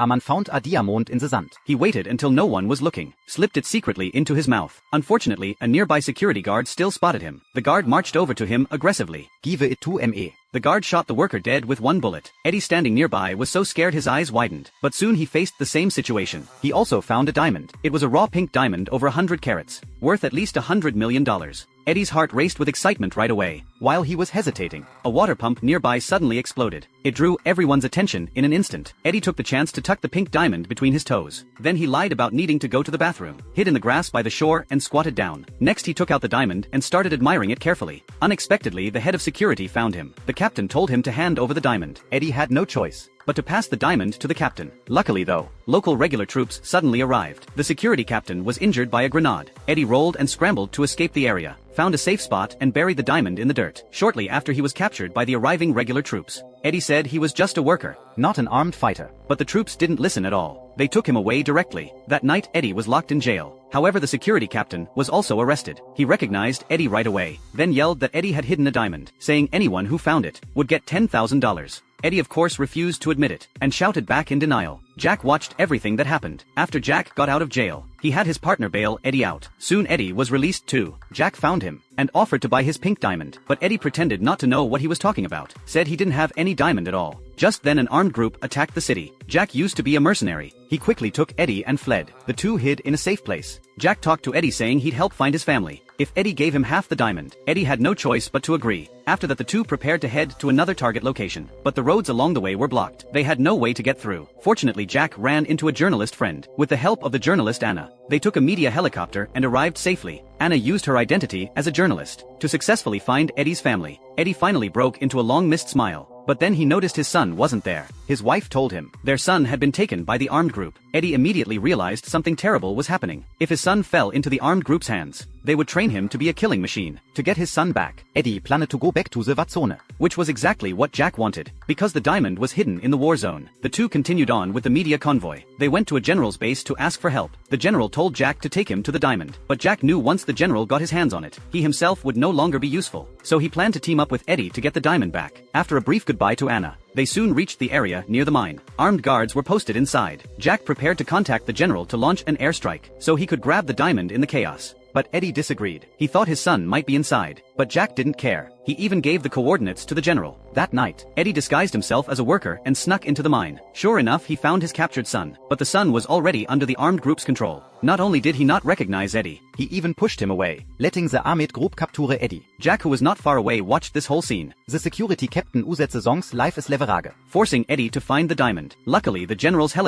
A man found a diamond in the sand. He waited until no one was looking, slipped it secretly into his mouth. Unfortunately, a nearby security guard still spotted him. The guard marched over to him aggressively. Give it to me. The guard shot the worker dead with one bullet. Eddie, standing nearby, was so scared his eyes widened. But soon he faced the same situation. He also found a diamond. It was a raw pink diamond over 100 carats, worth at least $100 million. Eddie's heart raced with excitement right away. While he was hesitating, a water pump nearby suddenly exploded. It drew everyone's attention in an instant. Eddie took the chance to tuck the pink diamond between his toes. Then he lied about needing to go to the bathroom, hid in the grass by the shore and squatted down. Next he took out the diamond and started admiring it carefully. Unexpectedly, the head of security found him. The captain told him to hand over the diamond. Eddie had no choice but to pass the diamond to the captain. Luckily though, local regular troops suddenly arrived. The security captain was injured by a grenade. Eddie rolled and scrambled to escape the area, found a safe spot and buried the diamond in the dirt. Shortly after, he was captured by the arriving regular troops. Eddie said he was just a worker, not an armed fighter. But the troops didn't listen at all. They took him away directly. That night Eddie was locked in jail. However, the security captain was also arrested. He recognized Eddie right away, then yelled that Eddie had hidden a diamond, saying anyone who found it would get $10,000. Eddie of course refused to admit it, and shouted back in denial. Jack watched everything that happened. After Jack got out of jail, he had his partner bail Eddie out. Soon Eddie was released too. Jack found him, and offered to buy his pink diamond, but Eddie pretended not to know what he was talking about, said he didn't have any diamond at all. Just then an armed group attacked the city. Jack used to be a mercenary. He quickly took Eddie and fled. The two hid in a safe place. Jack talked to Eddie saying he'd help find his family if Eddie gave him half the diamond. Eddie had no choice but to agree. After that, the two prepared to head to another target location, but the roads along the way were blocked. They had no way to get through. Fortunately, Jack ran into a journalist friend. With the help of the journalist Anna, they took a media helicopter and arrived safely. Anna used her identity as a journalist to successfully find Eddie's family. Eddie finally broke into a long-missed smile. But then he noticed his son wasn't there. His wife told him their son had been taken by the armed group. Eddie immediately realized something terrible was happening. If his son fell into the armed group's hands, they would train him to be a killing machine. To get his son back, Eddie planned to go back to the war zone, which was exactly what Jack wanted. Because the diamond was hidden in the war zone, the two continued on with the media convoy. They went to a general's base to ask for help. The general told Jack to take him to the diamond, but Jack knew once the general got his hands on it, he himself would no longer be useful. So he planned to team up with Eddie to get the diamond back. After a brief goodbye to Anna, they soon reached the area near the mine. Armed guards were posted inside. Jack prepared to contact the general to launch an airstrike, so he could grab the diamond in the chaos. But Eddie disagreed. He thought his son might be inside, but Jack didn't care. He even gave the coordinates to the general. That night, Eddie disguised himself as a worker and snuck into the mine. Sure enough, he found his captured son, but the son was already under the armed group's control. Not only did he not recognize Eddie, he even pushed him away, letting the armed group capture Eddie. Jack, who was not far away, watched this whole scene. The security captain usetze songs live as leverage, forcing Eddie to find the diamond. Luckily, the general's helicopter